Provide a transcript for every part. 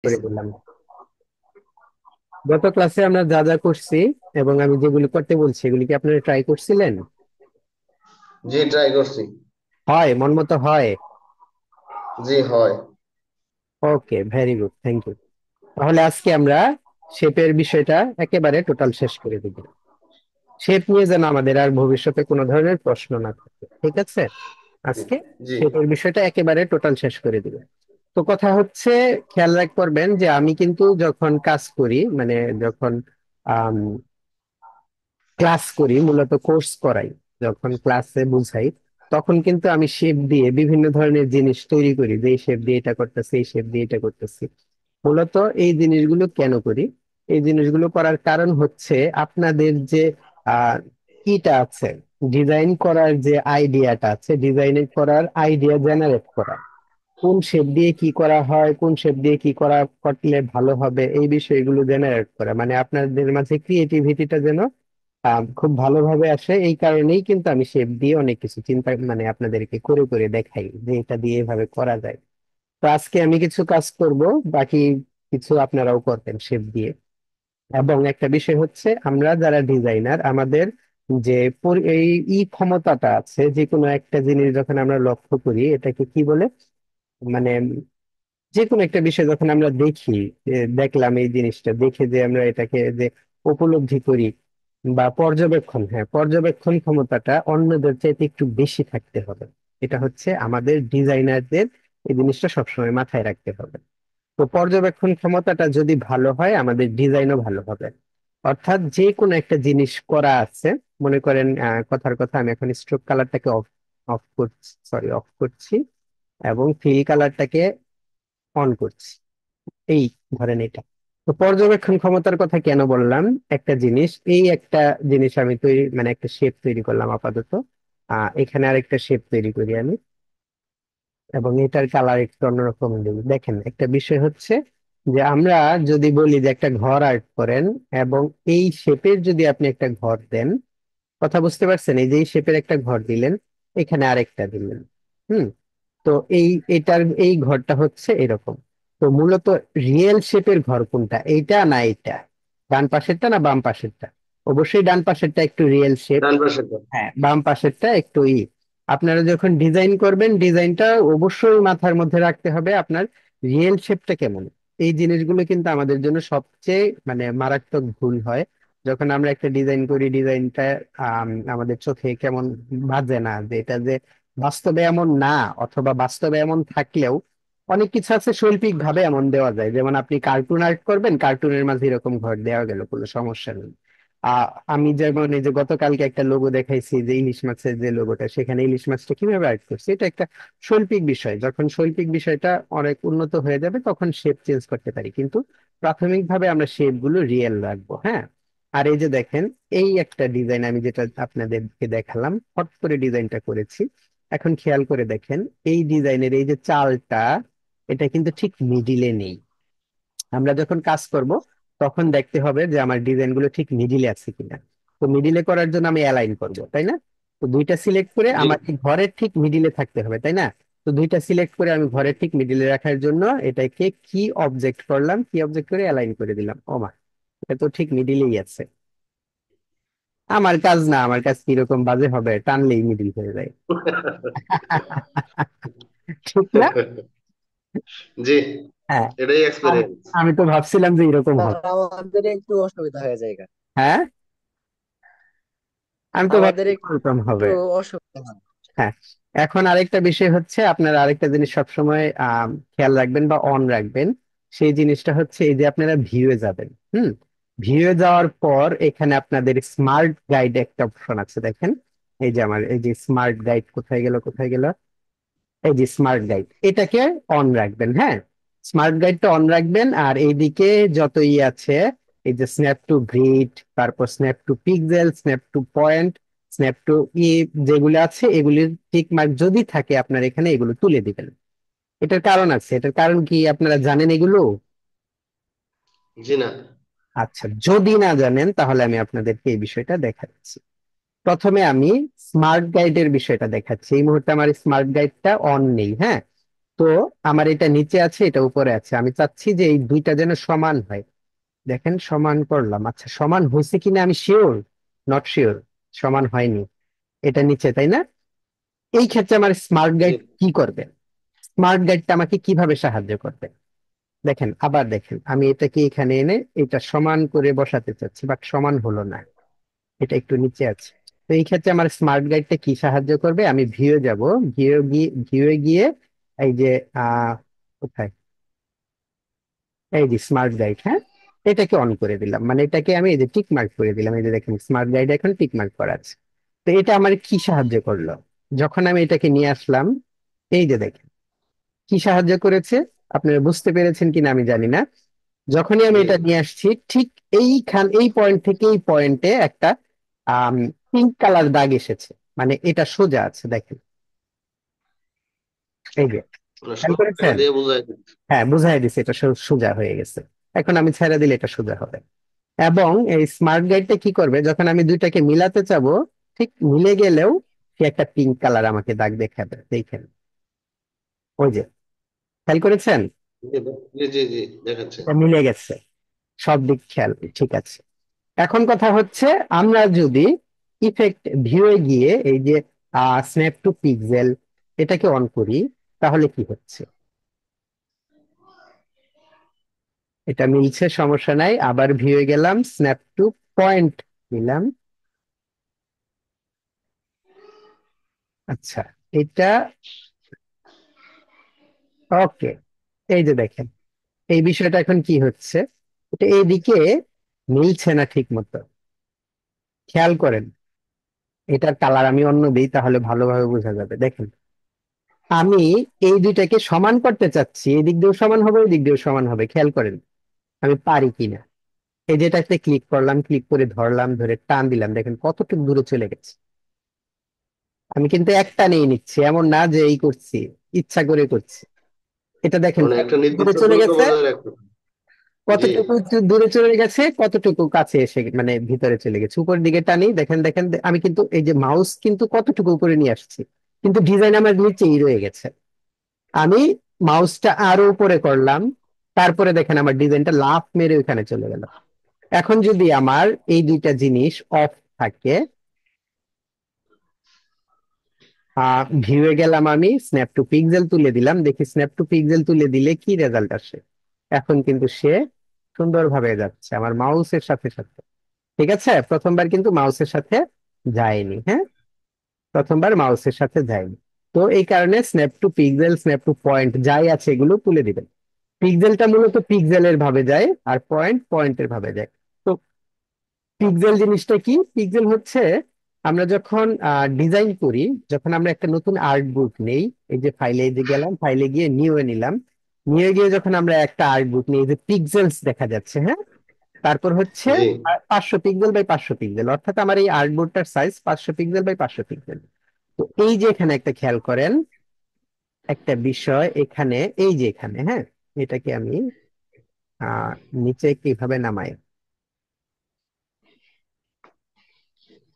করে দিলাম। গত ক্লাসে আমরা যা যা করছি এবং আমি যেগুলি করতে বলছি এগুলি কি আপনারা ট্রাই করছিলেন? জি, ট্রাই করছি। হয়, মন মতো হয়? জি, হয়। ওকে, ভেরি গুড, থ্যাংক ইউ। তাহলে আজকে আমরা শেপের বিষয়টা একেবারে টোটাল শেষ করে দিব। শেপ নিয়ে যেন আমাদের আর ভবিষ্যতে কোনো ধরনের প্রশ্ন না থাকে, ঠিক আছে? জি। আজকে জি। শেপের বিষয়টা একেবারে টোটাল শেষ করে দিব। তো কথা হচ্ছে, খেয়াল করবেন যে আমি কিন্তু যখন কাজ করি, মানে যখন ক্লাস করি, মূলত কোর্স করাই, যখন ক্লাসে বুঝাই, তখন কিন্তু আমি শেপ দিয়ে বিভিন্ন ধরনের জিনিস তৈরি করি, যে এই শেপ দিয়ে এটা করতেছি, এই শেপ দিয়ে এটা করতেছি। মূলত এই জিনিসগুলো কেন করি? এই জিনিসগুলো করার কারণ হচ্ছে আপনাদের যে আহ কিটা আছে, ডিজাইন করার যে আইডিয়াটা আছে, ডিজাইন করার আইডিয়া জেনারেট করা, কোন শেপ দিয়ে কি করা হয়, কোন শেপ দিয়ে কি করা করলে ভালো হবে, এই বিষয়গুলো জেনারেট করা, মানে আপনাদের মাঝে ক্রিয়েটিভিটিটা যেন খুব ভালোভাবে আসে। এই কারণেই কিন্তু আমি শেপ দিয়ে অনেক কিছু চিন্তা, মানে আপনাদেরকে করে করে দেখাই যে এটা দিয়ে এভাবে করা যায়। তো আজকে আমি কিছু কাজ করব, বাকি কিছু আপনারাও করবেন শেপ দিয়ে। এবং একটা বিষয় হচ্ছে, আমরা যারা ডিজাইনার, আমাদের যে এই ক্ষমতাটা আছে, যে কোনো একটা জিনিস যখন আমরা লক্ষ্য করি, এটাকে কি বলে, মানে যে কোনো একটা বিষয় যখন আমরা দেখি, দেখলাম এই জিনিসটা দেখে যে আমরা এটাকে যে উপলব্ধি করি, বা পর্যবেক্ষণ, হ্যাঁ, পর্যবেক্ষণ ক্ষমতাটা অন্যদের চাইতে একটু বেশি থাকতে হবে। এটা হচ্ছে আমাদের ডিজাইনারদের, এই জিনিসটা সবসময় মাথায় রাখতে হবে। তো পর্যবেক্ষণ ক্ষমতাটা যদি ভালো হয়, আমাদের ডিজাইনও ভালো হবে। অর্থাৎ যে কোনো একটা জিনিস করা আছে, মনে করেন কথার কথা, আমি এখন স্ট্রোক কালারটাকে অফ অফ করছি, সরি, অফ করছি, এবং ফিল কালারটাকে অন করছি, এই ধরেন এটা। তো পর্যবেক্ষণ ক্ষমতার কথা কেন বললাম? একটা জিনিস, এই একটা জিনিস আমি তৈরি, মানে একটা শেপ তৈরি করলাম আপাতত। এখানে আরেকটা শেপ তৈরি করি আমি, এবং এটার কালার একটু অন্যরকম দিই। দেখেন, একটা বিষয় হচ্ছে যে আমরা যদি বলি যে একটা ঘর আর্ট করেন, এবং এই শেপের যদি আপনি একটা ঘর দেন, কথা বুঝতে পারছেন? এই যে এই শেপের একটা ঘর দিলেন, এখানে আরেকটা দিলেন, হুম, তো এটার এই ঘরটা হচ্ছে এরকম। তো মূলত রিয়েল শেপের ঘর কোনটা, এইটা না এইটা? ডান পাশেরটা না বাম পাশেরটা? অবশ্যই ডান পাশেরটা একটু রিয়েল শেপ। ডান পাশে তো। হ্যাঁ, বাম পাশেরটা একটু আপনারা যখন ডিজাইন করবেন, ডিজাইনটা অবশ্যই মাথার মধ্যে রাখতে হবে আপনার রিয়েল শেপটা কেমন। এই জিনিসগুলো কিন্তু আমাদের জন্য সবচেয়ে মানে মারাত্মক ভুল হয়। যখন আমরা একটা ডিজাইন করি, ডিজাইনটা আমাদের চোখে কেমন বাজে না, যে এটা যে বাস্তবে এমন না, অথবা বাস্তবে এমন থাকলেও অনেক কিছু আছে শৈল্পিক ভাবে এমন দেওয়া যায়। যেমন আপনি কার্টুন আর্ট করবেন, কার্টুনের মাঝে এরকম ঘর দেওয়া গেল, কোনো সমস্যা নেই। আমি যেমন এই যে গতকালকে একটা লোগো দেখাইছি, যে ইলিশ মাছের যে লোগোটা, সেখানে ইলিশ মাছটা কিভাবে আর্ট করছি, এটা একটা শৈল্পিক বিষয়। যখন শৈল্পিক বিষয়টা অনেক উন্নত হয়ে যাবে, তখন শেপ চেঞ্জ করতে পারি, কিন্তু প্রাথমিকভাবে আমরা শেপ গুলো রিয়েল রাখবো, হ্যাঁ। আর এই যে দেখেন, এই একটা ডিজাইন আমি যেটা আপনাদেরকে দেখালাম, হট করে ডিজাইনটা করেছি। এখন খেয়াল করে দেখেন, এই ডিজাইনের এই যে চালটা, এটা কিন্তু ঠিক মিডিলে নেই। আমরা যখন কাজ করব, তখন দেখতে হবে যে আমার ডিজাইন গুলো ঠিক মিডিলে আছে কিনা। তো মিডিলে করার জন্য আমি অ্যালাইন করব, তাই না? তো দুইটা সিলেক্ট করে জি। আমার এই ঘরের ঠিক মিডিলে থাকতে হবে, তাই না? তো দুইটা সিলেক্ট করে আমি ঘরের ঠিক মিডিলে রাখার জন্য এটাকে কি অবজেক্ট করলাম, কি অবজেক্ট করে অ্যালাইন করে দিলাম। ও মা, এটা তো ঠিক মিডিলেই আছে। আমার কাজ না, আমার কাজ কিরকম বাজে হবে, টানলেই মিডিল হয়ে যায়। ঠিক না? জি, হ্যাঁ। এটাই আমি এক্সপেরিয়েন্স। আমি তো ভাবছিলাম যে এরকম স্যার হবে। আমাদের একটু অসুবিধা হয়ে যায়। হ্যাঁ, আমি তো আমাদের ভাবছি এরকম একটু হবে। অসুবিধা হয়। হ্যাঁ। এখন আরেকটা বিষয় হচ্ছে, আপনারা আরেকটা জিনিস সবসময় খেয়াল রাখবেন বা অন রাখবেন। সেই জিনিসটা হচ্ছে, এই যে আপনারা ভিউয়ে যাবেন, হুম, ভিউয়ে যাওয়ার পর এখানে আপনাদের স্মার্ট গাইড একটা অপশন আছে, দেখেন। এই যে আমার এই যে স্মার্ট গাইড, কোথায় গেল, কোথায় গেল, এই যে স্মার্ট গাইড, এটাকে অন রাখবেন, হ্যাঁ। স্মার্ট গাইডটা অন রাখবেন। আর এইদিকে যত আছে, এই যে স্ন্যাপ টু গ্রিড, তারপর snap to pixel, snap to point, snap to যেগুলো আছে, এগুলির টিক মার্ক যদি থাকে আপনার এখানে, এগুলো তুলে দিবেন। এটার কারণ আছে, এটার কারণ কি আপনারা জানেন এগুলো? জি না। আচ্ছা, যদি না জানেন তাহলে আমি আপনাদেরকে এই বিষয়টা দেখাচ্ছি। প্রথমে আমি স্মার্ট গাইডের বিষয়টা দেখাচ্ছি। এই মুহূর্তে আমার স্মার্ট গাইডটা অন নেই, হ্যাঁ। তো আমার এটা নিচে আছে, এটা উপরে আছে, আমি চাচ্ছি যে এই দুইটা যেন সমান হয়। দেখেন সমান করলাম, আচ্ছা সমান হয়েছে কিনা আমি শিওর, নট শিওর, সমান হয়নি। এটা নিচে, তাই না? এই ক্ষেত্রে আমার স্মার্ট জি গাইড কি করবে? স্মার্ট গাইডটা আমাকে কিভাবে সাহায্য করবে? দেখেন, আবার দেখেন, আমি এটাকে এখানে এনে এটা সমান করে বসাতে চাচ্ছি, বাট সমান হলো না, এটা একটু নিচে আছে। তো এই ক্ষেত্রে আমার স্মার্ট গাইডটা কি সাহায্য করবে? আমি ভিউ যাব, ভিউয়ে গিয়ে এই যে কোথায়, এই যে স্মার্ট গাইড, হ্যাঁ, এটাকে অন করে দিলাম, মানে এটাকে আমি এই যে টিক মার্ক করে দিলাম, এই যে দেখেন স্মার্ট গাইড এখন টিক মার্ক করা আছে। তো এটা আমার কি সাহায্য করলো? যখন আমি এটাকে নিয়ে আসলাম, এই যে দেখেন কি সাহায্য করেছে, আপনারা বুঝতে পেরেছেন কিনা আমি জানি না। যখনই আমি জি। এটা নিয়ে আসছি, ঠিক এই পয়েন্ট থেকে এই পয়েন্টে একটা পিঙ্ক কালার দাগ এসেছে, মানে এটা সোজা আছে, দেখেন, এই যে, মানে খেয়াল সরলরেখা করেছেন? দিয়ে বোঝায় দিচ্ছে। হ্যাঁ, বুঝাই দিছে, এটা সোজা হয়ে গেছে। এখন আমি ছেড়ে দিলে এটা সোজা হবে। এবং এই স্মার্ট গাইডটা কি করবে, যখন আমি দুইটাকে মিলাতে চাবো, ঠিক মিলে গেলেও সে একটা পিঙ্ক কালার আমাকে দাগ দেখাবে, দেখেন, ওই যে, খেয়াল করেছেন? জি জি জি জি, দেখাচ্ছে। এটা মিলে গেছে, সব দিক খেয়াল ঠিক আছে। এখন কথা হচ্ছে, আমরা যদি ইফেক্ট ভিউয়ে গিয়ে এই যে স্ন্যাপ টু পিক্সেল এটাকে অন করি, তাহলে কি হচ্ছে? এটা মিলছে, সমস্যা নাই, আবার ভিউয়ে গেলাম, স্ন্যাপ টু পয়েন্ট নিলাম। আচ্ছা, এটা ওকে। এই যে দেখেন, এই বিষয়টা এখন কি হচ্ছে, এটা এইদিকে মিলছে না ঠিক মতো, খেয়াল করেন। এটার কালার আমি অন্য দিই, তাহলে ভালোভাবে বোঝা যাবে। দেখেন, আমি এই দুইটাকে সমান করতে চাচ্ছি, এই দিক দিয়েও সমান হবে, ওই দিক দিয়েও সমান হবে, খেয়াল করেন আমি পারি কিনা। এই যেটাতে ক্লিক করলাম, ক্লিক করে ধরলাম, ধরে টান দিলাম, দেখেন কতটুকু দূরে চলে গেছে। আমি কিন্তু একটা নিয়ে নিচ্ছি, এমন না যে এই করছি, ইচ্ছা করে করছি। এটা দেখেন মানে একটা কতটুকু দূরে নির্দিষ্ট চলে দূরত্ব গেছে, বজায় রাখতে হবে। জি। কতটুকু দূরে চলে গেছে, কতটুকু কাছে এসে মানে ভিতরে চলে গেছে। উপরের দিকে টানি, দেখেন দেখেন, আমি কিন্তু এই যে মাউস কিন্তু কতটুকু উপরে নিয়ে আসছি, কিন্তু ডিজাইন আমার নিচেই রয়ে গেছে। আমি মাউসটা আরো উপরে করলাম, তারপরে দেখেন আমার ডিজাইনটা লাফ মেরে ওখানে চলে গেল। এখন যদি আমার এই দুইটা জিনিস অফ থাকে, ভিউয়ে গেলাম, আমি স্ন্যাপ টু পিক্সেল তুলে দিলাম, দেখি স্ন্যাপ টু পিক্সেল তুলে দিলে কি রেজাল্ট আসে। এখন কিন্তু সে সুন্দরভাবে যাচ্ছে আমার মাউসের সাথে সাথে। ঠিক আছে, প্রথমবার কিন্তু মাউসের সাথে যায়নি, হ্যাঁ, প্রথমবার মাউসের সাথে যায়নি। তো এই কারণে snap to pixel, snap to point যাই আছে এগুলো তুলে দিবেন। পিক্সেলটা মূলত পিক্সেলের ভাবে যায়, আর পয়েন্ট পয়েন্টের ভাবে যায়। তো পিক্সেল জিনিসটা কি? পিক্সেল হচ্ছে, আমরা যখন ডিজাইন করি, যখন আমরা একটা নতুন আর্ট বুক নেই, এই যে ফাইলে যে গেলাম, ফাইলে গিয়ে নিউ এ নিলাম, নিয়ে গিয়ে যখন আমরা একটা আর্ট বুক নিই, এই যে পিক্সেলস দেখা যাচ্ছে, হ্যাঁ, তারপর হচ্ছে জি 500 পিক্সেল বাই 500 পিক্সেল, অর্থাৎ আমার এই আর্ট বোর্ডটার সাইজ 500 পিক্সেল বাই 500 পিক্সেল। তো এই যে এখানে একটা খেয়াল করেন, একটা বিষয় এখানে, এই যে এখানে, হ্যাঁ, এটাকে আমি আহ নিচে কিভাবে নামাই,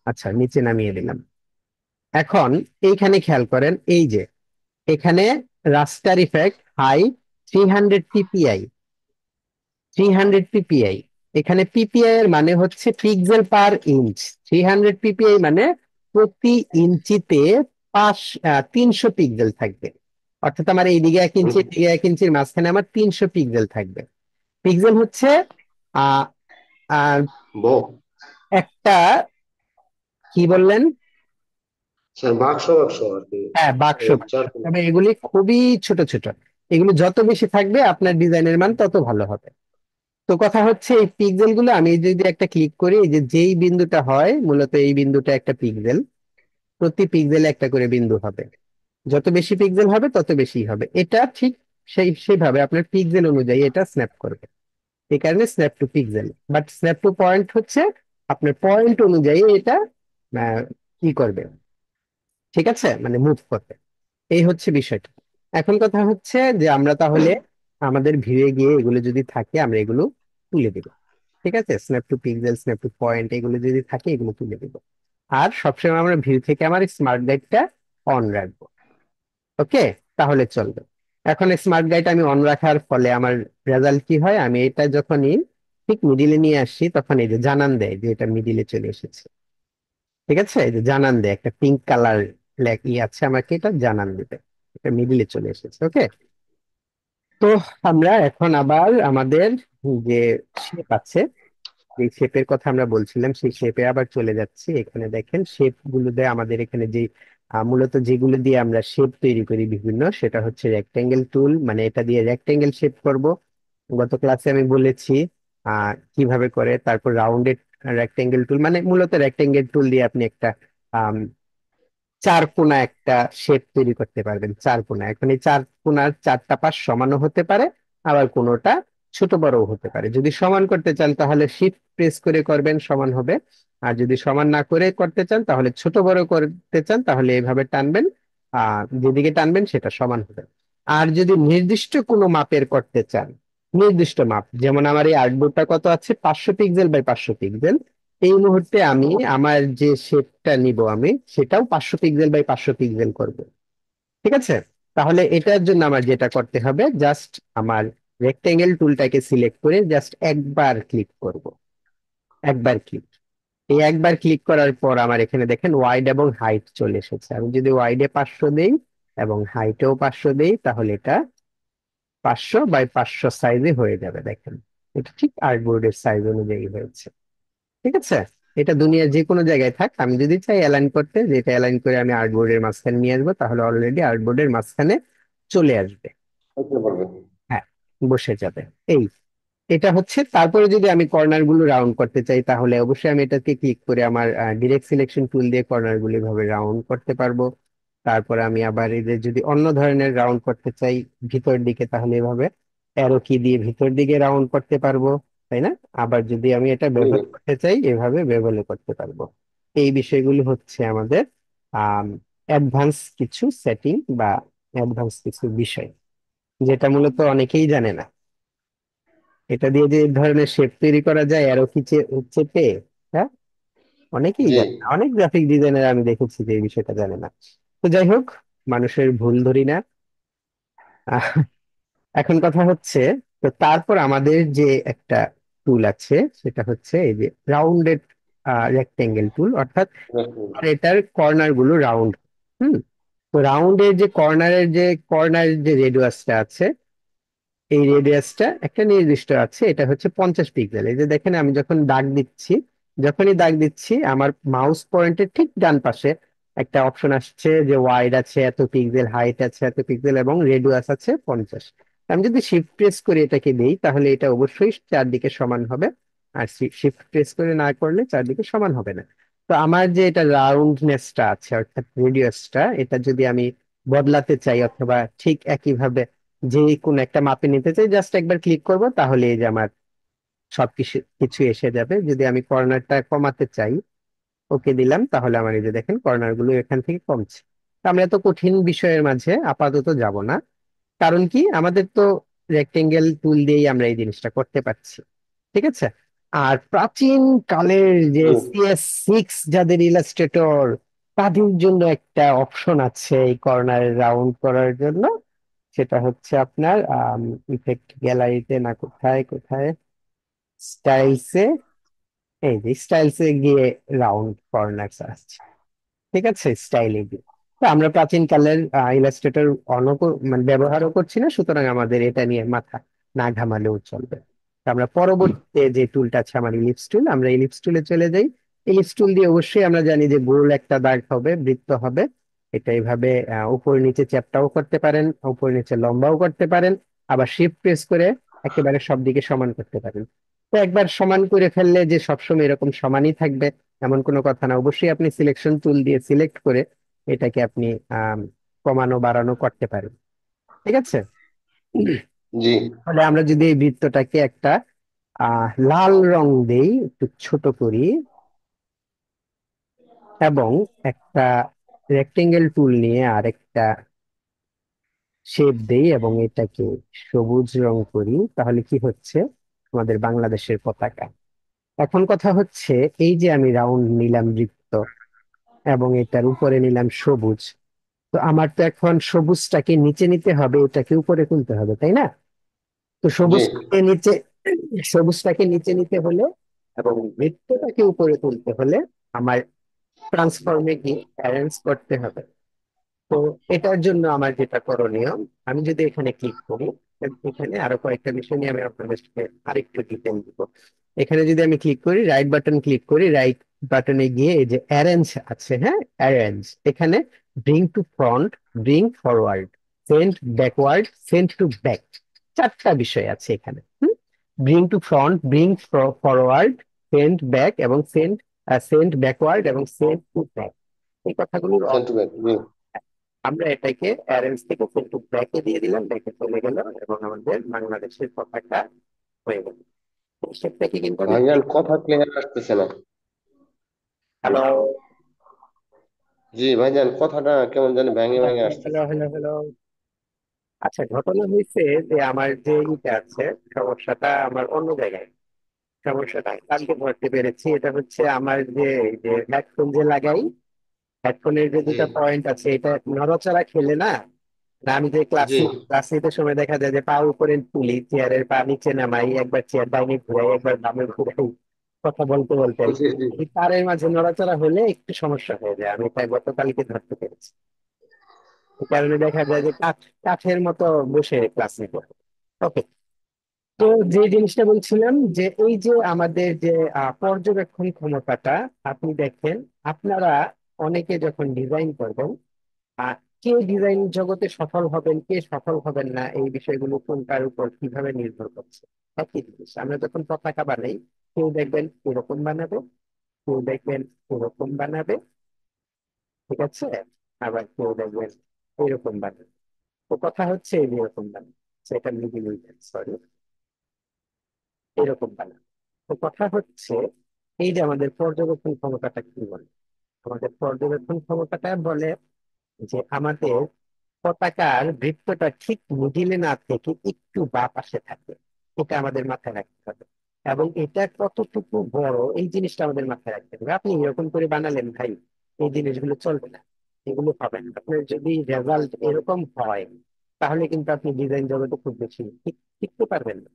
আচ্ছা নিচে নামিয়ে দিলাম। এখন এইখানে খেয়াল করেন, এই যে এখানে রাস্টার ইফেক্ট হাই 300 পিপিআই, 300 পিপিআই। এখানে পিপিআই এর মানে হচ্ছে পিক্সেল পার ইঞ্চ। 300 পিপিআই মানে প্রতি ইঞ্চিতে 300 পিক্সেল থাকবে। অর্থাৎ আমার এইদিকে 1 ইঞ্চি, এদিকে 1 ইঞ্চির মাঝখানে আমার 300 পিক্সেল থাকবে। পিক্সেল হচ্ছে আহ আহ, বক একটা, কি বললেন? স্যার, বাক্স বাক্স আর কি। হ্যাঁ, বাক্স এই বাক্স। চার তবে এগুলি খুবই ছোট ছোট, এগুলো যত বেশি থাকবে আপনার ডিজাইনের মান তত ভালো হবে। তো কথা হচ্ছে, এই পিক্সেল গুলো আমি যদি একটা ক্লিক করি, এই যে যেই বিন্দুটা হয়, মূলত এই বিন্দুটা একটা পিক্সেল, প্রতি পিক্সেলে একটা করে বিন্দু হবে, যত বেশি পিক্সেল হবে তত বেশি হবে। এটা ঠিক সেইভাবে আপনার পিক্সেল অনুযায়ী এটা স্ন্যাপ করবে। এই কারণে snap to pixel. But snap to point হচ্ছে আপনার পয়েন্ট অনুযায়ী এটা কি করবে, ঠিক আছে, মানে মুভ করবে। এই হচ্ছে বিষয়টা। এখন কথা হচ্ছে যে আমরা তাহলে আমাদের ভিউয়ে গিয়ে এগুলো যদি থাকে, আমরা এগুলো তুলে দিব। ঠিক আছে, snap to pixel, snap to point এগুলো যদি থাকে, এগুলো তুলে দিব। আর সবসময় আমরা ভিউ থেকে আমার স্মার্ট গাইডটা অন রাখবো। ওকে, তাহলে চলবে। এখন স্মার্ট গাইড আমি অন রাখার ফলে আমার রেজাল্ট কি হয়, আমি এটা যখনই ঠিক মিডিলে নিয়ে আসি তখন এই যে জানান দেয় যে এটা মিডিলে চলে এসেছে। ঠিক আছে, এই যে জানান দেয় একটা পিঙ্ক কালার ই আছে, আমাকে এটা জানান দিবে এটা মিডিলে চলে এসেছে। ওকে, তো আমরা এখন আবার আমাদের যে শেপ আছে, যে শেপের কথা আমরা বলছিলাম সেই শেপে আবার চলে যাচ্ছি। এখানে দেখেন শেপ গুলো দিয়ে আমাদের এখানে যে মূলত যেগুলো দিয়ে আমরা শেপ তৈরি করি বিভিন্ন, সেটা হচ্ছে রেক্টেঙ্গেল টুল, মানে এটা দিয়ে রেক্টেঙ্গেল শেপ করব। গত ক্লাসে আমি বলেছি কিভাবে করে। তারপর রাউন্ডেড রেক্টেঙ্গেল টুল, মানে মূলত রেক্টেঙ্গেল টুল দিয়ে আপনি একটা চার কোণা একটা শেপ তৈরি করতে পারবেন। চার কোণা, এখন এই চার কোণার চারটা পাশ সমানও হতে পারে, আবার কোনোটা ছোট বড়ও হতে পারে। যদি সমান করতে চান তাহলে শিফট প্রেস করে করবেন, সমান হবে। আর যদি সমান না করে করতে চান তাহলে ছোট বড় করতে চান তাহলে এইভাবে টানবেন, যেদিকে টানবেন সেটা সমান হবে। আর যদি নির্দিষ্ট কোনো মাপের করতে চান, নির্দিষ্ট মাপ, যেমন আমার এই আর্টবোর্ডটা কত আছে, 500 পিক্সেল বাই 500 পিক্সেল, এই মুহূর্তে আমি আমার যে শেপটা নিব আমি সেটাও 500 পিক্সেল বাই 500 পিক্সেল করব। ঠিক আছে, তাহলে এটার জন্য আমার যেটা করতে হবে, জাস্ট আমার রেক্টেঙ্গেল টুলটাকে সিলেক্ট করে জাস্ট একবার ক্লিক করব। একবার ক্লিক, এই একবার ক্লিক করার পর আমার এখানে দেখেন ওয়াইড এবং হাইট চলে এসেছে। আমি যদি ওয়াইডে 500 দেই এবং হাইটেও 500 দেই তাহলে এটা 500 বাই 500 সাইজে হয়ে যাবে। দেখেন এটা ঠিক আর্টবোর্ডের সাইজ অনুযায়ী হয়েছে। ঠিক আছে, এটা দুনিয়ার যে কোনো জায়গায় থাক, আমি যদি চাই অ্যালাইন করতে, যেটা অ্যালাইন করে আমি আর্টবোর্ডের মাঝখানে নিয়ে আসবো, তাহলে অলরেডি আর্টবোর্ডের মাঝখানে চলে আসবে। করতে পারবেন। হ্যাঁ, বসে যাবে। এই এটা হচ্ছে। তারপরে যদি আমি কর্নার গুলো রাউন্ড করতে চাই তাহলে অবশ্যই আমি এটাকে ক্লিক করে আমার ডিরেক্ট সিলেকশন টুল দিয়ে কর্নার গুলো ভাবে রাউন্ড করতে পারবো। তারপরে আমি আবার এই যে যদি অন্য ধরনের রাউন্ড করতে চাই ভিতর দিকে, তাহলে এভাবে অ্যারো কি দিয়ে ভিতর দিকে রাউন্ড করতে পারবো, তাই না? আবার যদি আমি এটা হুম। বেভেল করতে চাই এভাবে বেভেলও করতে পারবো। এই বিষয়গুলো হচ্ছে আমাদের অ্যাডভান্স কিছু সেটিং বা অ্যাডভান্স কিছু বিষয়, যেটা মূলত অনেকেই জানে না। এটা দিয়ে যে এই ধরনের শেপ তৈরি করা যায় অ্যারো কি চেপে, হ্যাঁ, অনেকেই জি। জানে না। অনেক গ্রাফিক ডিজাইনার আমি দেখেছি যে এই বিষয়টা জানে না। তো যাই হোক, মানুষের ভুল ধরি না। আহ, এখন কথা হচ্ছে, তো তারপর আমাদের যে একটা টুল আছে সেটা হচ্ছে এই যে রাউন্ডেড রেক্টেঙ্গেল টুল, অর্থাৎ আর এটার কর্নার গুলো রাউন্ড। হুম, তো রাউন্ডের যে কর্নার যে রেডিয়াসটা আছে, এই রেডিয়াসটা একটা নির্দিষ্ট আছে, এটা হচ্ছে 50 পিক্সেল। এই যে দেখেন আমি যখন দাগ দিচ্ছি, যখনই দাগ দিচ্ছি আমার মাউস পয়েন্টের ঠিক ডান পাশে একটা অপশন আসছে যে ওয়াইড আছে এত পিক্সেল, হাইট আছে এত পিক্সেল এবং রেডিয়াস আছে 50। আমি যদি শিফট প্রেস করে এটাকে দিই তাহলে এটা অবশ্যই চারদিকে সমান হবে, আর শিফট প্রেস করে না করলে চারদিকে সমান হবে না। তো আমার যে এটা রাউন্ডনেসটা আছে অর্থাৎ রেডিয়াসটা, এটা যদি আমি বদলাতে চাই অথবা ঠিক একইভাবে যে কোন একটা মাপে নিতে চাই, জাস্ট একবার ক্লিক করব তাহলে এই যে আমার সবকিছু কিছু এসে যাবে। যদি আমি কর্নারটা কমাতে চাই, ওকে দিলাম, তাহলে আমার এই যে দেখেন কর্নার গুলো এখান থেকে কমছে। তো আমরা এত কঠিন বিষয়ের মাঝে আপাতত যাব না, কারণ কি আমাদের তো রেক্টেঙ্গেল টুল দিয়েই আমরা এই জিনিসটা করতে পারছি। ঠিক আছে, আর প্রাচীন কালের যে হুম। CS6 যাদের ইলাস্ট্রেটর, তাদের জন্য একটা অপশন আছে এই কর্নার রাউন্ড করার জন্য। সেটা হচ্ছে আপনার ইফেক্ট গ্যালারিতে না, কোথায় কোথায়, স্টাইলসে, এই যে স্টাইলসে গিয়ে রাউন্ড কর্নার আছে। ঠিক আছে, স্টাইলে গিয়ে। তো আমরা প্রাচীন কালের ইলাস্ট্রেটর মানে ব্যবহারও করছি না, সুতরাং আমাদের এটা নিয়ে মাথা না ঘামালেও চলবে। তো আমরা পরবর্তীতে যে টুলটা আছে আমার ইলিপস টুল, আমরা ইলিপস টুলে চলে যাই। ইলিপস টুল দিয়ে অবশ্যই আমরা জানি যে গোল একটা দাগ হবে, বৃত্ত হবে। এটা এইভাবে উপর নিচে চ্যাপ্টাও করতে পারেন, উপর নিচে লম্বাও করতে পারেন, আবার শিফট প্রেস করে একেবারে সব দিকে সমান করতে পারেন। তো একবার সমান করে ফেললে যে সবসময় এরকম সমানই থাকবে এমন কোনো কথা না। অবশ্যই আপনি সিলেকশন টুল দিয়ে সিলেক্ট করে এটাকে আপনি আম, কমানো বাড়ানো করতে পারেন। ঠিক আছে, জি। তাহলে আমরা যদি এই বৃত্তটাকে একটা লাল রং দেই, একটু ছোট করি, এবং একটা রেক্টেঙ্গেল টুল নিয়ে আরেকটা শেপ দেই এবং এটাকে সবুজ রং করি, তাহলে কি হচ্ছে, আমাদের বাংলাদেশের পতাকা। এখন কথা হচ্ছে, এই যে আমি রাউন্ড নিলাম বৃত্ত এবং এটার উপরে নিলাম সবুজ, তো আমার তো এখন সবুজটাকে নিচে নিতে হবে, এটাকে উপরে তুলতে হবে, তাই না? তো জি, সবুজটাকে নিচে নিতে হলে এবং বৃত্তটাকে উপরে তুলতে হলে আমার ট্রান্সফর্মে কি অ্যারেঞ্জ করতে হবে। তো এটার জন্য আমার যেটা করণীয়, আমি যদি এখানে ক্লিক করি, এখানে আরো কয়েকটা বিষয় নিয়ে আমি আপনাদের সাথে আরেকটু ডিটেল দিব। এখানে যদি আমি ক্লিক করি, রাইট বাটন ক্লিক করি, রাইট বাটনে গিয়ে এই যে অ্যারেঞ্জ আছে, হ্যাঁ অ্যারেঞ্জ, এখানে bring to front, bring forward, send backward, send to back, চারটা বিষয় আছে এখানে। Bring to front, bring forward, send back এবং সেন্ড ব্যাকওয়ার্ড এবং সেন্ড টু ব্যাক, এই কথাগুলোর সেন্টিমেন্ট, জি। আমরা এটাকে অ্যারেঞ্জ থেকে কিন্তু ব্যাকে দিয়ে দিলাম, ব্যাকে চলে গেল এবং আমাদের বাংলাদেশের পতাকা হয়ে গেল। সেটাকে কিন্তু আমি, ভাইজান কথা ক্লিয়ার আসতেছে না। হ্যালো, জি ভাইজান, কথাটা কেমন জানি ভেঙে হ্যালো, ভেঙে হ্যালো, আসতেছে। Hello, hello. আচ্ছা, ঘটনা হয়েছে যে আমার যে ইটা আছে, সমস্যাটা আমার অন্য জায়গায়। সমস্যাটা কালকে ধরতে পেরেছি, এটা হচ্ছে আমার যে যে হেডফোন যে লাগাই, হেডফোনের যে জি, দুটো পয়েন্ট আছে, এটা নড়াচড়া খেলে না, না আমি যে জি, ক্লাস নিতে সময় দেখা যায় যে পা উপরে তুলি, চেয়ারের পা নিচে নামাই, একবার চেয়ার ডাইনে ঘুরাই, একবার বামে ঘুরাই, কথা বলতে বলতে আর কি। জি, জি। এই তারের মাঝে নড়াচড়া হলে একটু সমস্যা হয়ে যায়, আমি তাই গতকালকে ধরতে পেরেছি। এই কারণে দেখা যায় যে কাঠের মতো বসে ক্লাস নিতে হয়। ওকে। তো যে জিনিসটা বলছিলাম যে এই যে আমাদের যে পর্যবেক্ষণ ক্ষমতাটা, আপনি দেখেন, আপনারা অনেকে যখন ডিজাইন করবেন, আর কে ডিজাইন জগতে সফল হবেন, কে সফল হবেন না, এই বিষয়গুলো কোনটার উপর কিভাবে নির্ভর করছে। একই জিনিস, আমরা যখন পতাকা বানাই, কেউ দেখবেন এরকম বানাবে, কেউ দেখবেন এরকম বানাবে, ঠিক আছে, আবার কেউ দেখবেন এরকম বানাবে। তো কথা হচ্ছে এই যে এরকম বানাবে, সেটা মিডিল, সরি, এরকম বানাবে। তো কথা হচ্ছে এই যে আমাদের পর্যবেক্ষণ ক্ষমতাটা কি বলে, আমাদের পর্যবেক্ষণ ক্ষমতাটা বলে যে আমাদের পতাকার বৃত্তটা ঠিক মিডিলে না থেকে একটু বাঁ পাশে থাকে, এটা আমাদের মাথায় রাখতে হবে। এবং এটা কতটুকু বড়, এই জিনিসটা আমাদের মাথায় রাখতে হবে। আপনি এরকম করে বানালেন ভাই, এই জিনিসগুলো চলবে না, এগুলো হবে না। আপনার যদি রেজাল্ট এরকম হয়, তাহলে কিন্তু আপনি ডিজাইন জগতে খুব বেশি টিকতে পারবেন না।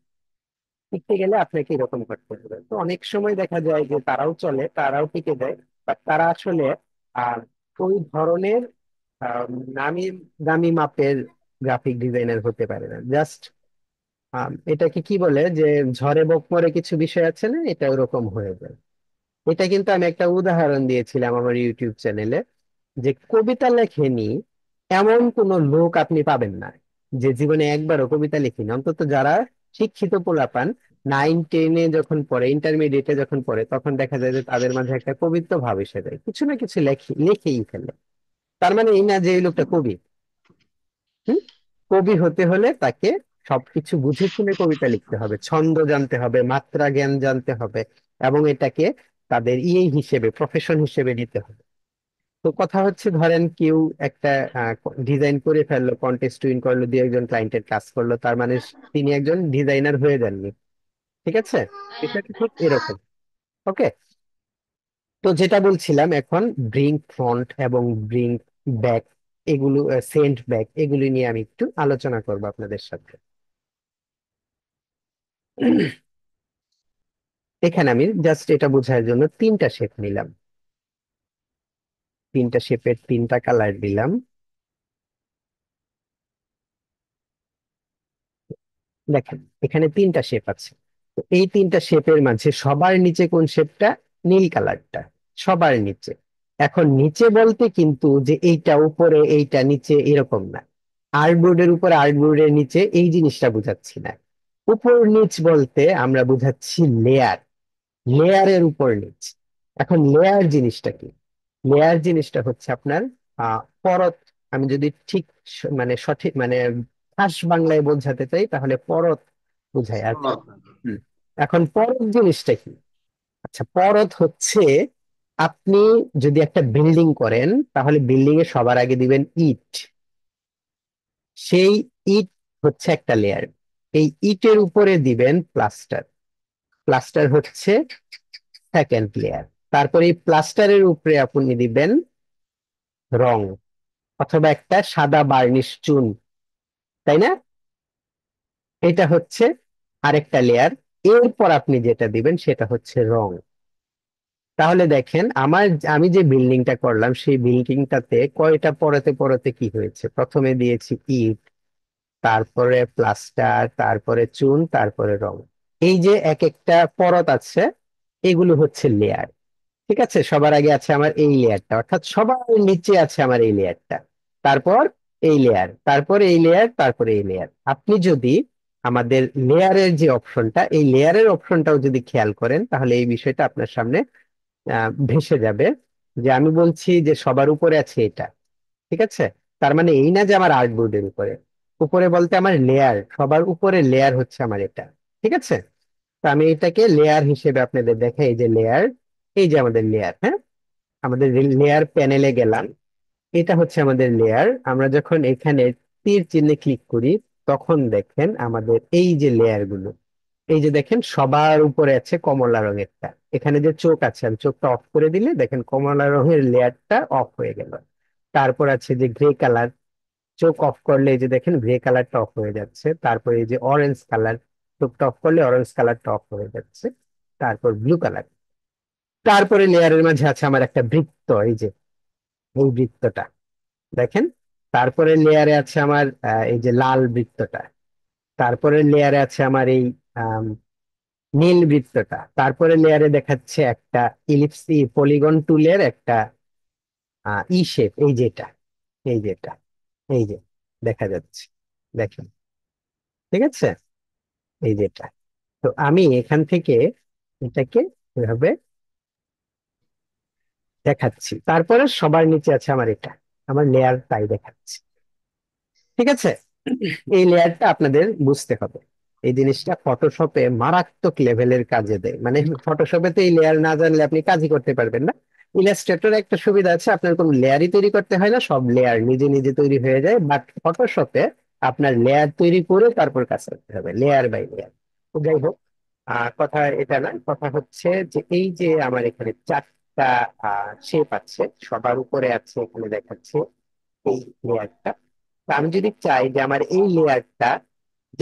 টিকতে গেলে আপনাকে এরকম করতে হবে। তো অনেক সময় দেখা যায় যে তারাও চলে, তারাও টিকে দেয়, বাট তারা আসলে আহ ওই ধরনের নামি দামি মাপের গ্রাফিক ডিজাইনার হতে পারে না। জাস্ট এটাকে কি বলে যে ঝড়ে বক মরে কিছু বিষয় আছে না, এটা ওরকম হয়ে যায়। এটা কিন্তু আমি একটা উদাহরণ দিয়েছিলাম আমার ইউটিউব চ্যানেলে, যে কবিতা লেখেনি এমন কোন লোক আপনি পাবেন না যে জীবনে একবারও কবিতা লেখেনি। অন্তত যারা শিক্ষিত পোলাপান, 9-10-এ যখন পড়ে, ইন্টারমিডিয়েটে যখন পড়ে, তখন দেখা যায় যে তাদের মাঝে একটা কবিত্ব ভাব এসে যায়, কিছু না কিছু লিখেই ফেলে। তার মানে এই না যে এই লোকটা কবি। হুম। কবি হতে হলে তাকে সবকিছু বুঝে শুনে কবিতা লিখতে হবে, ছন্দ জানতে হবে, মাত্রা জ্ঞান জানতে হবে, এবং এটাকে তাদের ইয়ে হিসেবে, প্রফেশন হিসেবে নিতে হবে। তো কথা হচ্ছে, ধরেন কেউ একটা ডিজাইন করে ফেললো, কন্টেস্ট উইন করলো, দিয়ে একজন ক্লায়েন্টের কাজ করলো, তার মানে তিনি একজন ডিজাইনার হয়ে যাননি, ঠিক আছে? এটা ঠিক এরকম। ওকে। তো যেটা বলছিলাম এখন, ব্রিং ফ্রন্ট এবং ব্রিং ব্যাক, এগুলো সেন্ড ব্যাক, এগুলি নিয়ে আমি একটু আলোচনা করবো আপনাদের সাথে। এখানে আমি জাস্ট এটা বোঝার জন্য তিনটা শেপ নিলাম, তিনটা শেপের তিনটা কালার দিলাম। দেখেন, এখানে তিনটা শেপ আছে। তো এই তিনটা শেপের মাঝে সবার নিচে কোন শেপটা? নীল কালারটা, সবার নিচে। এখন নিচে বলতে কিন্তু যে এইটা উপরে এইটা নিচে এরকম না, আর্টবোর্ডের উপরে আর্টবোর্ডের নিচে, এই জিনিসটা বুঝাচ্ছি না। উপর নিচ বলতে আমরা বুঝাচ্ছি লেয়ার, লেয়ারের উপর নিচ। এখন লেয়ার জিনিসটা কি? লেয়ার জিনিসটা হচ্ছে আপনার পরত। আমি যদি ঠিক মানে সঠিক মানে খাস বাংলায় বোঝাতে চাই, তাহলে পরত বুঝায় আর কি। হুম। এখন পরত জিনিসটা কি? আচ্ছা, পরত হচ্ছে, আপনি যদি একটা বিল্ডিং করেন, তাহলে বিল্ডিং এ সবার আগে দিবেন ইট। সেই ইট হচ্ছে একটা লেয়ার। এই ইটের উপরে দিবেন প্লাস্টার, প্লাস্টার হচ্ছে সেকেন্ড লেয়ার। তারপরে এই প্লাস্টারের উপরে আপনি দিবেন রং, অথবা একটা সাদা বার্নিশ চুন, তাই না? এটা হচ্ছে আরেকটা লেয়ার। এরপর আপনি যেটা দিবেন সেটা হচ্ছে রং। তাহলে দেখেন আমি যে বিল্ডিংটা করলাম সেই বিল্ডিংটাতে কয়টা পরতে পরতে কি হয়েছে। প্রথমে দিয়েছি ইট, তারপরে প্লাস্টার, তারপরে চুন, তারপরে রং। এই যে এক একটা পরত আছে, এগুলো হচ্ছে লেয়ার। ঠিক আছে, সবার আগে আছে আমার এই লেয়ারটা, অর্থাৎ সবার নিচে আছে আমার এই লেয়ারটা, তারপর এই লেয়ার, তারপর এই লেয়ার, তারপরে এই লেয়ার। আপনি যদি আমাদের লেয়ারের যে অপশনটা, এই লেয়ারের অপশনটাও যদি খেয়াল করেন তাহলে এই বিষয়টা আপনার সামনে ভেসে যাবে। যে আমি বলছি যে সবার উপরে আছে এটা, ঠিক আছে? তার মানে এই না যে আমার আর্টবোর্ডের উপরে, উপরে বলতে আমার লেয়ার, সবার উপরে লেয়ার হচ্ছে আমার এটা। ঠিক আছে, তো আমি এটাকে লেয়ার হিসেবে আপনাদের দেখাই। এই যে লেয়ার, এই যে আমাদের লেয়ার, হ্যাঁ, আমাদের লেয়ার প্যানেলে গেলাম। এটা হচ্ছে আমাদের লেয়ার। আমরা যখন এখানে তীর চিহ্নে ক্লিক করি তখন দেখেন আমাদের এই যে লেয়ার গুলো, এই যে দেখেন সবার উপরে আছে কমলা রঙেরটা। এখানে যে চোখ আছে, আমি চোখটা অফ করে দিলে দেখেন কমলা রঙের লেয়ারটা অফ হয়ে গেল। তারপর আছে যে গ্রে কালার, চোখ অফ করলে এই যে দেখেন গ্রে কালারটা অফ হয়ে যাচ্ছে। তারপর এই যে অরেঞ্জ কালার, চোখটা অফ করলে অরেঞ্জ কালারটা অফ হয়ে যাচ্ছে। তারপর ব্লু কালার। তারপরে লেয়ারের মাঝে আছে আমার একটা বৃত্ত, এই যে এই বৃত্তটা দেখেন। তারপরে লেয়ারে আছে আমার এই যে লাল বৃত্তটা। তারপরে লেয়ারে আছে আমার এই আম, নীল বৃত্তটা। তারপরে লেয়ারে দেখাচ্ছে একটা ইলিপসি পলিগন টুলের একটা ই শেপ, এই যেটা, এই যেটা, এই যে দেখা যাচ্ছে, দেখেন, ঠিক আছে, এই যেটা। তো আমি এখান থেকে এটাকে এভাবে দেখাচ্ছি। তারপরে সবার নিচে আছে আমার এটা, আমার লেয়ার তাই দেখাচ্ছি। ঠিক আছে, এই লেয়ারটা আপনাদের বুঝতে হবে। এই জিনিসটা ফটোশপে মারাত্মক লেভেলের কাজে দেয়। মানে ফটোশপে তো এই লেয়ার না জানলে আপনি কাজই করতে পারবেন না। ইলাস্ট্রেটরে একটা সুবিধা আছে, আপনার কোনো লেয়ারই তৈরি করতে হয় না, সব লেয়ার নিজে নিজে তৈরি হয়ে যায়। বাট ফটোশপে আপনার লেয়ার তৈরি করে তারপর কাজ করতে হবে, লেয়ার বাই লেয়ার। তো যাই হোক, কথা এটা না, কথা হচ্ছে যে এই যে আমার এখানে চারটা শেপ আছে, সবার উপরে আছে এখানে দেখাচ্ছে এই লেয়ারটা। তো আমি যদি চাই যে আমার এই লেয়ারটা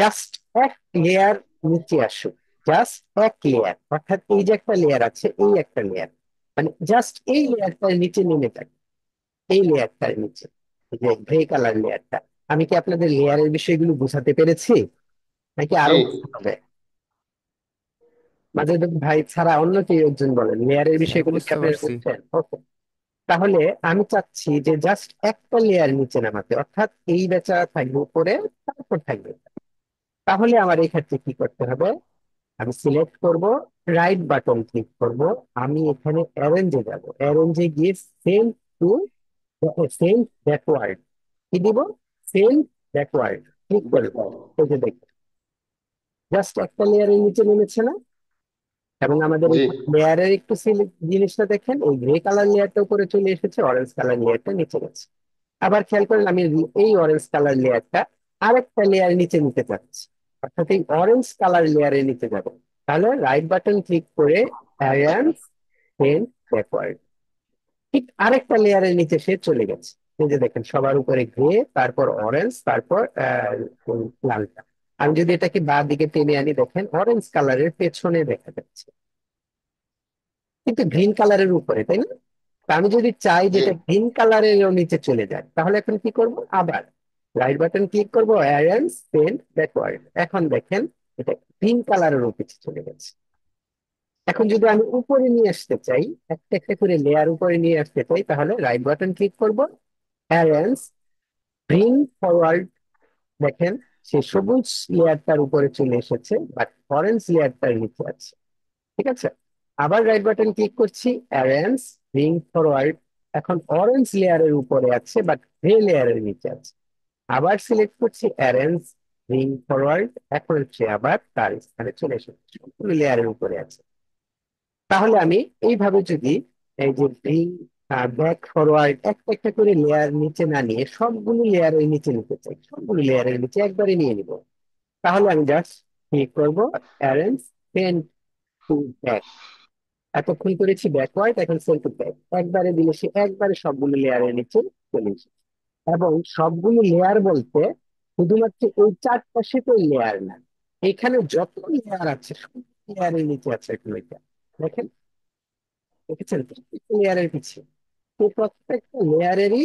জাস্ট এক লেয়ার নিচে আসুক, জাস্ট এক লেয়ার, অর্থাৎ এই যে একটা লেয়ার আছে, এই একটা লেয়ার, মানে জাস্ট এই লেয়ারটার নিচে নেমে থাকে, এই লেয়ারটার নিচে, এই যে গ্রে কালার লেয়ারটা। আমি কি আপনাদের লেয়ারের বিষয়গুলো বুঝাতে পেরেছি, নাকি জি আরো বুঝতে হবে? মাঝে ভাই ছাড়া অন্য কেউ একজন বলেন, লেয়ারের হ্যাঁ, বিষয়গুলো কি বুঝতে আপনারা পারছি। বুঝছেন? ওকে। তাহলে আমি চাচ্ছি যে জাস্ট একটা লেয়ার নিচে নামাতে, অর্থাৎ এই বেচা থাকবে উপরে, তারপর থাকবে। তাহলে আমার এই ক্ষেত্রে কি করতে হবে? আমি সিলেক্ট করব, রাইট বাটন ক্লিক করব, আমি এখানে অ্যারেঞ্জে যাব, অ্যারেঞ্জে গিয়ে সেম টু সেম ব্যাকওয়ার্ড কি দিব, সেম ব্যাকওয়ার্ড ক্লিক করব। এই যে দেখুন, জাস্ট একটা লেয়ারের নিচে নেমেছে না? এবং আমাদের জি এই লেয়ারের একটু জিনিসটা দেখেন, ওই গ্রে কালার লেয়ারটা উপরে চলে এসেছে, অরেঞ্জ কালার লেয়ারটা নিচে গেছে। আবার খেয়াল করেন, আমি এই অরেঞ্জ কালার লেয়ারটা আরেকটা লেয়ার নিচে নিতে চাচ্ছি, অর্থাৎ এই অরেঞ্জ কালার লেয়ারের নিচে যাব। তাহলে রাইট বাটন ক্লিক করে অ্যারেঞ্জ সেন্ড ব্যাকওয়ার্ড, ঠিক আরেকটা লেয়ারের নিচে সে চলে গেছে। এই যে দেখেন সবার উপরে গ্রে, তারপর অরেঞ্জ, তারপর লালটা। আমি যদি এটাকে বাঁ দিকে টেনে আনি, দেখেন অরেঞ্জ কালারের পেছনে দেখা যাচ্ছে, কিন্তু গ্রিন কালারের উপরে, তাই না? তা আমি যদি চাই জি যেটা গ্রিন কালারের নিচে চলে যায়, তাহলে এখন কি করব? আবার রাইট বাটন ক্লিক করব, অ্যারেঞ্জ সেন্ড ব্যাকওয়ার্ড। এখন দেখেন এটা গ্রিন কালারের উপরে চলে গেছে। এখন যদি আমি উপরে নিয়ে আসতে চাই, একটা একটা করে লেয়ার উপরে নিয়ে আসতে চাই, তাহলে রাইট বাটন ক্লিক করব, অ্যারেঞ্জ ব্রিং ফরওয়ার্ড। দেখেন সে সবুজ লেয়ারটার উপরে চলে এসেছে, বাট অরেঞ্জ লেয়ারটার নিচে আছে। ঠিক আছে, আবার রাইট বাটন ক্লিক করছি, অ্যারেঞ্জ ব্রিং ফরওয়ার্ড। এখন অরেঞ্জ লেয়ারের উপরে আছে, বাট গ্রে লেয়ারের নিচে আছে। আবার সিলেক্ট করছি, অ্যারেঞ্জ ব্রিং ফরওয়ার্ড। এখন সে আবার তার স্থানে চলে এসেছে, সবগুলো লেয়ারের উপরে আছে। তাহলে আমি এইভাবে যদি এই যে ব্রিং ব্যাক ফরওয়ার্ড একটা একটা করে লেয়ার নিচে না নিয়ে সবগুলো লেয়ারের নিচে নিতে চাই, সবগুলো লেয়ারের নিচে একবারে নিয়ে নিব, তাহলে আমি জাস্ট ক্লিক করবো, অ্যারেঞ্জ সেন্ড টু ব্যাক। এতক্ষণ করেছি ব্যাকওয়ার্ড, এখন সেন্ড টু ব্যাক, একবারে দিলে সে একবারে সবগুলো লেয়ারের নিচে চলে এসেছে। এবং সবগুলো লেয়ার বলতে শুধুমাত্র এই চারটা শেপের লেয়ার না, এখানে যত লেয়ার আছে সব লেয়ারের নিচে আছে একটা লেয়ার। দেখেন, দেখেছেন লেয়ারের পিছে, তো প্রত্যেকটা লেয়ারেরই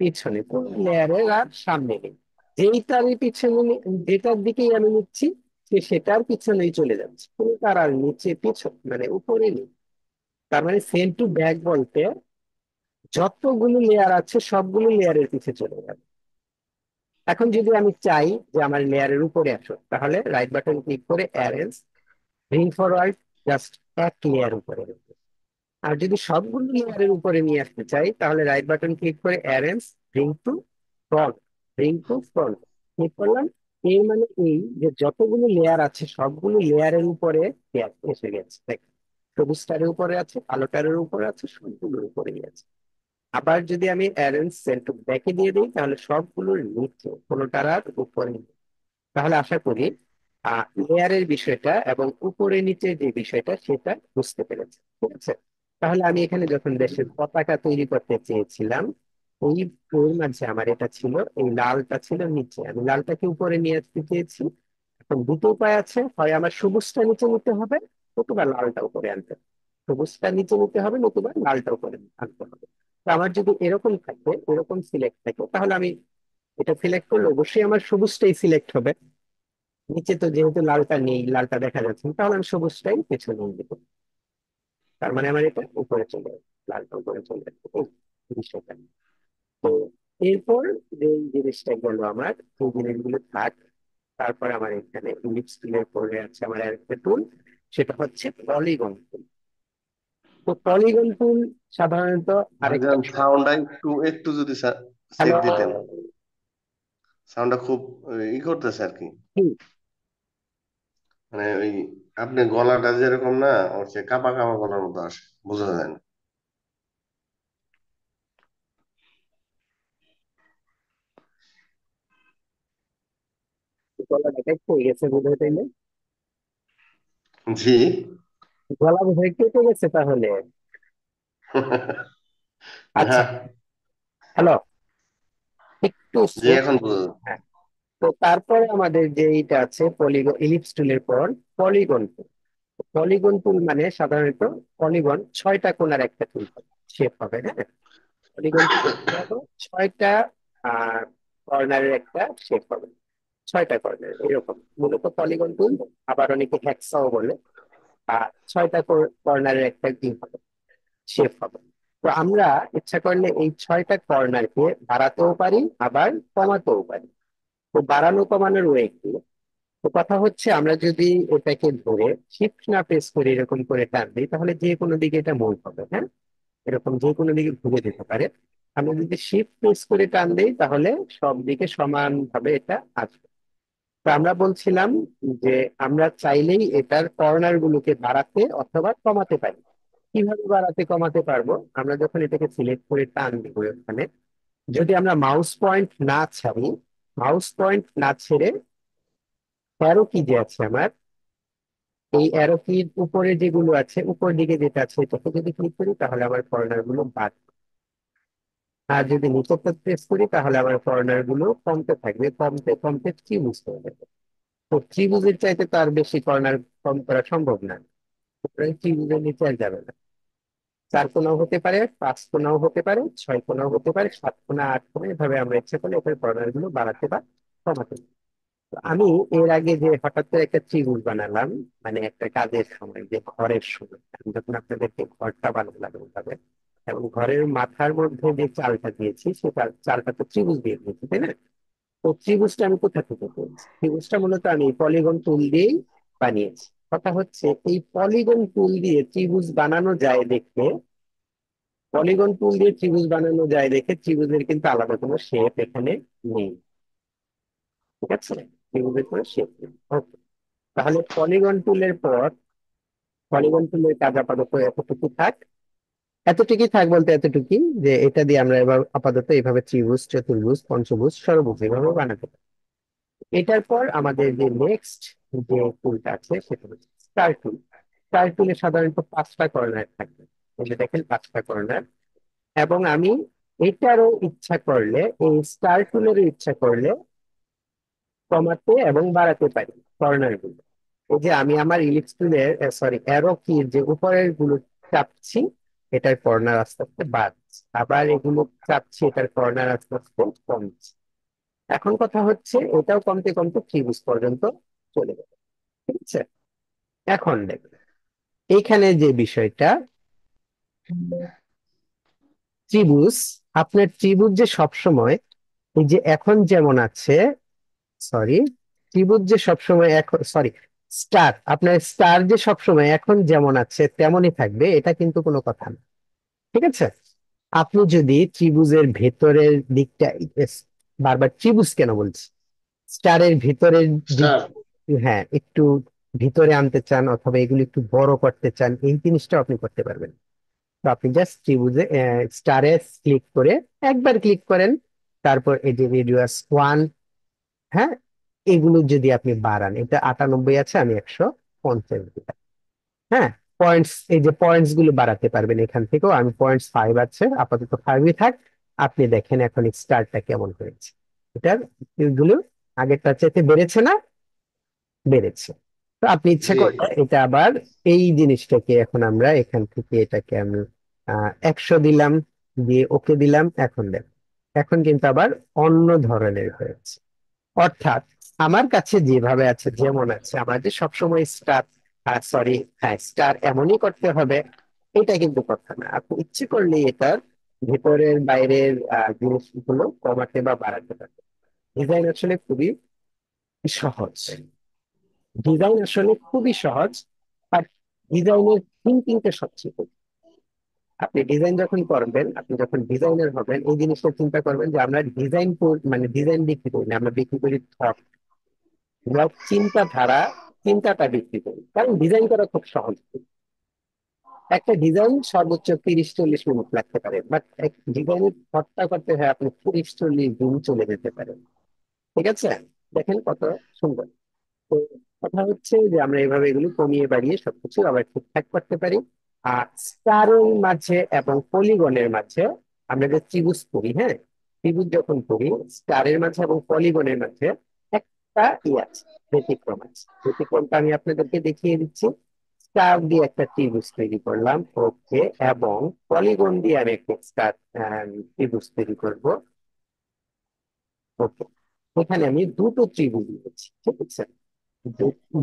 পিছনে, পুরো লেয়ারের আর সামনে নেই। যেইটারই পিছনে যেটার দিকেই আমি নিচ্ছি সে সেটার পিছনেই চলে যাচ্ছে, কোনো তার আর নিচে পিছন মানে উপরে নেই। তার মানে সেন্ট টু ব্যাক বলতে যতগুলো লেয়ার আছে সবগুলো লেয়ারের পিছে চলে যাবে। এখন যদি আমি চাই যে আমার লেয়ারের উপরে আসো, তাহলে রাইট বাটন ক্লিক করে অ্যারেঞ্জ, ব্রিং ফরওয়ার্ড, জাস্ট এক লেয়ার উপরে রাখবো। আর যদি সবগুলো লেয়ারের উপরে নিয়ে আসতে চাই তাহলে রাইট বাটন ক্লিক করে arrange, bring to front, bring to front click করলাম। এর মানে এই যে যতগুলো লেয়ার আছে সবগুলো লেয়ারের উপরে এসে গেছে। দেখেন, সবুজটারের উপরে আছে, কালোটারের উপরে আছে, সবগুলোর উপরেই আছে। আবার যদি আমি অ্যারেঞ্জ সেন্ড টু ব্যাকে দিয়ে দিই তাহলে সবগুলোর নিচে, কোনোটার আর উপরে নেই। তাহলে আশা করি লেয়ারের বিষয়টা এবং উপরে নিচে যে বিষয়টা সেটা বুঝতে পেরেছে, ঠিক আছে? তাহলে আমি এখানে যখন দেশের পতাকা তৈরি করতে চেয়েছিলাম, ওই ওর মাঝে আমার এটা ছিল, এই লালটা ছিল নিচে, আমি লালটাকে উপরে নিয়ে আসতে চেয়েছি। এখন দুটো উপায় আছে, হয় আমার সবুজটা নিচে নিতে হবে নতুবা লালটা উপরে আনতে হবে। সবুজটা নিচে নিতে হবে নতুবা লালটা উপরে আনতে হবে। তো আমার যদি এরকম থাকে, এরকম সিলেক্ট থাকে, তাহলে আমি এটা সিলেক্ট করলে অবশ্যই আমার সবুজটাই সিলেক্ট হবে। নিচে তো যেহেতু লালটা নেই, লালটা দেখা যাচ্ছে না, তাহলে আমি সবুজটাই পেছনে নিয়ে দেবো। তার মানে আমার এটা উপরে চলে যাবে, লালটা উপরে চলে যাবে, এই বিষয়টা। তো এরপর যে জিনিসটা গেল আমার, এই জিনিসগুলো থাক। তারপর আমার এখানে ইলিপস টুলের পরে আছে আমার আরেকটা টুল, সেটা হচ্ছে পলিগন টুল। তো পলিগন টুল সাধারণত আরেকটা, ভাইজান সাউন্ডটা একটু একটু যদি সেট হ্যালো, দিতেন। সাউন্ডটা খুব ই করতেছে আর কি। মানে ওই আপনি গলাটা যেরকম না, ওর সে কাপা কাপা গলার মতো আসে, বোঝা যায় না। গলা ব্যথা হয়ে গেছে বোধ হয়, তাইলে জি। গলা বোধ হয় কেটে গেছে তাহলে। না, আচ্ছা, হ্যালো, একটু জি স্লো। এখন বোঝা যায়। হ্যাঁ, তো তারপরে আমাদের যে এইটা আছে পলিগন, ইলিপস টুলের পর পলিগন টুল। পলিগন টুল মানে সাধারণত পলিগন ছয়টা কোণার একটা টুল শেপ হবে, হ্যাঁ। পলিগন টুল হলো ছয়টা কর্নারের একটা শেপ হবে, ছয়টা কর্নার এরকম মূলত পলিগন টুল। আবার অনেকে হ্যাকসাও বলে। আর ছয়টা কর্নারের একটা কি হবে, শেপ হবে। তো আমরা ইচ্ছা করলে এই ছয়টা কর্নারকে বাড়াতেও পারি আবার কমাতেও পারি। তো বাড়ানো কমানোর ওয়ে কি? তো কথা হচ্ছে আমরা যদি এটাকে ধরে শিফট না প্রেস করে এরকম করে টান দিই তাহলে যে কোনো দিকে এটা মুভ হবে, হ্যাঁ, এরকম যে কোনো দিকে ঘুরে যেতে পারে। আমরা যদি শিফট প্রেস করে টান দিই তাহলে সব দিকে সমান ভাবে এটা আসবে। তো আমরা বলছিলাম যে আমরা চাইলেই এটার কর্নার গুলোকে বাড়াতে অথবা কমাতে পারি। কিভাবে বাড়াতে কমাতে পারবো? আমরা যখন এটাকে সিলেক্ট করে টান দিব ওখানে, যদি আমরা মাউস পয়েন্ট না ছাড়ি, মাউস পয়েন্ট না ছেড়ে অ্যারো কি যে আছে আমার, এই অ্যারো কির উপরে যেগুলো আছে, উপর দিকে যেটা আছে এটাকে যদি ক্লিক করি তাহলে আমার কর্নার গুলো বাড়বে। আর যদি নিচেরটা প্রেস করি তাহলে আমার কর্নার গুলো কমতে থাকবে, কমতে কমতে ত্রিভুজ হয়ে যাবে। তো ত্রিভুজের চাইতে তো আর বেশি কর্নার কম করা সম্ভব না, সুতরাং ত্রিভুজের নিচে আর যাবে না। চার কোণাও হতে পারে, পাঁচ কোণাও হতে পারে, ছয় কোণাও হতে পারে, সাত কোণা, আট কোণা, এভাবে আমরা ইচ্ছা করলে এটার কর্নার গুলো বাড়াতে বা কমাতে পারি। তো আমি এর আগে যে হঠাৎ করে একটা ত্রিভুজ বানালাম, মানে একটা কাজের সময়, যে ঘরের সময় আমি যখন আপনাদেরকে ঘরটা বানাতে লাগলাম ভাবে, এবং ঘরের মাথার মধ্যে যে চালটা দিয়েছি সে চালটা তো ত্রিভুজ দিয়ে দিয়েছি, তাই না? তো ত্রিভুজটা আমি কোথা থেকে পেয়েছি? ত্রিভুজটা মূলত আমি পলিগন টুল দিয়েই বানিয়েছি। কথা হচ্ছে এই পলিগন টুল দিয়ে ত্রিভুজ বানানো যায় দেখে, পলিগন টুল দিয়ে ত্রিভুজ বানানো যায় দেখে ত্রিভুজের কিন্তু আলাদা কোনো শেপ এখানে নেই, ঠিক আছে? ত্রিভুজের কোনো শেপ নেই। Okay, তাহলে পলিগন টুলের পর পলিগন টুলের কাজ আপাতত এতটুকু থাক। এতটুকুই থাক বলতে এতটুকুই যে এটা দিয়ে আমরা এবার আপাতত এইভাবে ত্রিভুজ, চতুর্ভুজ, পঞ্চভুজ, ষড়ভুজ এভাবে বানাতে পারি। এটার পর আমাদের যে নেক্সট যে টুলটা আছে সেটা হচ্ছে স্টার টুল। স্টার টুলে সাধারণত পাঁচটা কর্নার থাকবে, এই যে দেখেন পাঁচটা কর্নার। এবং আমি এটারও ইচ্ছা করলে, এই স্টার টুলেরও ইচ্ছা করলে কমাতে এবং বাড়াতে পারি কর্নার গুলো। এই যে আমি আমার ইলিপস টুলের, সরি অ্যারো কির যে উপরের গুলো চাপছি, এটার কর্নার আস্তে আস্তে বাড়ছে, আবার এগুলো চাপছি, এটার কর্নার আস্তে আস্তে কমছে। এখন কথা হচ্ছে এটাও কমতে কমতে ত্রিভুজ পর্যন্ত চলে যাবে। ঠিক আছে, এখন দেখুন এইখানে যে বিষয়টা, ত্রিভুজ, আপনার ত্রিভুজ যে সবসময় এই যে এখন যেমন আছে, সরি, ত্রিভুজ যে সবসময় এখন, সরি, স্টার, আপনার স্টার যে সবসময় এখন যেমন আছে তেমনই থাকবে, এটা কিন্তু কোনো কথা না। ঠিক আছে, আপনি যদি ত্রিভুজের ভেতরের দিকটা, বারবার ত্রিভুজ কেন বলছি, স্টারের ভিতরের দিক, স্টার। হ্যাঁ, একটু ভিতরে আনতে চান অথবা এগুলো একটু বড় করতে চান, এই জিনিসটা আপনি করতে পারবেন। তো আপনি জাস্ট ত্রিভুজে স্টারে ক্লিক করে, একবার ক্লিক করেন, তারপর এই যে রেডিয়াস 1, হ্যাঁ, এগুলো যদি আপনি বাড়ান, এটা 98 আছে, আমি 150 দিলাম। হ্যাঁ, পয়েন্টস, এই যে পয়েন্টস গুলো বাড়াতে পারবেন এখান থেকেও, আমি পয়েন্টস 5 আছে, আপাতত 5ই থাক। আপনি দেখেন এখন স্টারটা কেমন হয়েছে, এটার গুলো আগেরটার চাইতে বেড়েছে না, বেড়েছে। তো আপনি ইচ্ছা জি। করলে এটা আবার, এই জিনিসটাকে এখন আমরা এখান থেকে এটাকে আমি 100 দিলাম, দিয়ে ওকে দিলাম, এখন দেখ, এখন কিন্তু আবার অন্য ধরনের হয়েছে। অর্থাৎ আমার কাছে যেভাবে আছে যেমন আছে, আমার যে সবসময় স্টার, সরি, হ্যাঁ, স্টার এমনই করতে হবে, এটা কিন্তু কথা না। আপনি ইচ্ছে করলে এটার ভেতরের বাইরের জিনিসগুলো কমাতে বা বাড়াতে পারবেন। ডিজাইন আসলে খুবই সহজ, ডিজাইন আসলে খুবই সহজ, বাট ডিজাইনের থিঙ্কিংটা সবচেয়ে কঠিন। আপনি ডিজাইন যখন করবেন, আপনি যখন ডিজাইনার হবেন, এই জিনিসটা চিন্তা করবেন যে আমরা ডিজাইন, মানে ডিজাইন বিক্রি করি না, আমরা বিক্রি করি থট, আমরা চিন্তাধারা, চিন্তাটা বিক্রি করি। কারণ ডিজাইন করা খুব সহজ, একটা ডিজাইন সর্বোচ্চ 30-40 মিনিট লাগতে পারে, বাট এক ডিজাইনের থটটা করতে হয় আপনি 30-40 দিন চলে যেতে পারেন। ঠিক আছে, দেখেন কত সুন্দর। তো কথা হচ্ছে যে আমরা এভাবে এগুলো কমিয়ে বাড়িয়ে সবকিছু আবার ঠিকঠাক করতে পারি। আর স্টারের মাঝে এবং পলিগনের মাঝে আমরা যে ত্রিভুজ করি, হ্যাঁ, ত্রিভুজ যখন করি, স্টারের মাঝে এবং পলিগনের মাঝে একটা আছে, ব্যতিক্রম আছে। ব্যতিক্রমটা আমি আপনাদেরকে দেখিয়ে দিচ্ছি। স্টার দিয়ে একটা ত্রিভুজ তৈরি করলাম, ওকে, এবং পলিগন দিয়ে আমি একটা স্টার ত্রিভুজ তৈরি করবো, ওকে। এখানে আমি দুটো ত্রিভুজ নিয়েছি, ঠিক আছে,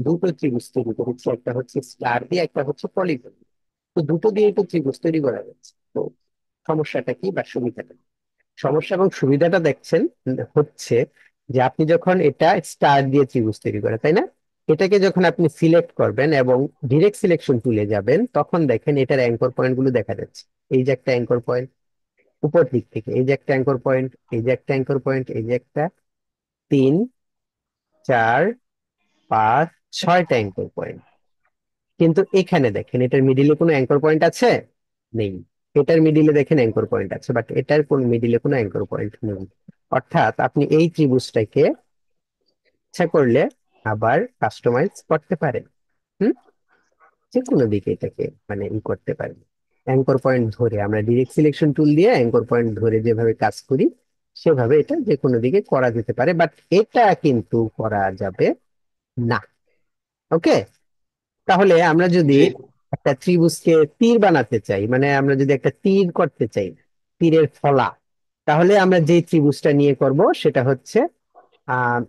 দুটো ত্রিভুজ তৈরি করেছি, একটা হচ্ছে স্টার দিয়ে, একটা হচ্ছে পলিগন। তো দুটো দিয়ে তো ত্রিভুজ তৈরি করা যাচ্ছে। তো সমস্যাটা কি বা সুবিধাটা কি? সমস্যা এবং সুবিধাটা দেখছেন হচ্ছে যে আপনি যখন এটা স্টার দিয়ে ত্রিভুজ তৈরি করে, তাই না, এটাকে যখন আপনি সিলেক্ট করবেন এবং ডিরেক্ট সিলেকশন টুলে যাবেন, তখন দেখেন এটার অ্যাঙ্কর পয়েন্ট গুলো দেখা যাচ্ছে। এই যে একটা অ্যাঙ্কর পয়েন্ট উপর দিক থেকে, এই যে একটা অ্যাঙ্কর পয়েন্ট, এই যে একটা অ্যাঙ্কর পয়েন্ট, এই যে একটা, 3, 4, 5, 6টা অ্যাঙ্কর পয়েন্ট। কিন্তু এখানে দেখেন এটার মিডিলে কোনো অ্যাঙ্কর পয়েন্ট আছে, নেই। এটার মিডিলে দেখেন অ্যাঙ্কর পয়েন্ট আছে, বাট এটার কোন মিডিলে কোনো অ্যাঙ্কর পয়েন্ট নেই। অর্থাৎ আপনি এই ত্রিভুজটাকে ইচ্ছা করলে আবার কাস্টমাইজ করতে পারেন। হুম, যে কোনো দিকে এটাকে মানে করতে পারেন। অ্যাঙ্কর পয়েন্ট ধরে আমরা ডিরেক্ট সিলেকশন টুল দিয়ে অ্যাঙ্কর পয়েন্ট ধরে যেভাবে কাজ করি, সেভাবে এটা যে কোনো দিকে করা যেতে পারে, বাট এটা কিন্তু করা যাবে না। ওকে, তাহলে আমরা যদি জি। একটা ত্রিভুজকে তীর বানাতে চাই, মানে আমরা যদি একটা তীর করতে চাই, তীরের ফলা, তাহলে আমরা যে ত্রিভুজটা নিয়ে করব সেটা হচ্ছে আহ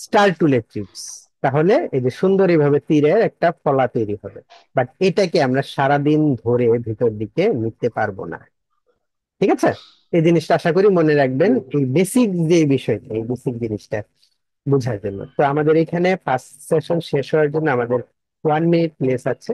স্টার টুলের ত্রিভুজ। তাহলে এই যে সুন্দর এইভাবে তীরের একটা ফলা তৈরি হবে, বাট এটাকে আমরা সারাদিন ধরে ভিতর দিকে নিতে পারবো না। ঠিক আছে, এই জিনিসটা আশা করি মনে রাখবেন, এই বেসিক যে বিষয়টা, এই বেসিক জিনিসটা বোঝার জন্য। তো আমাদের এখানে ফার্স্ট সেশন শেষ হওয়ার জন্য আমাদের 1 মিনিট প্লেস আছে।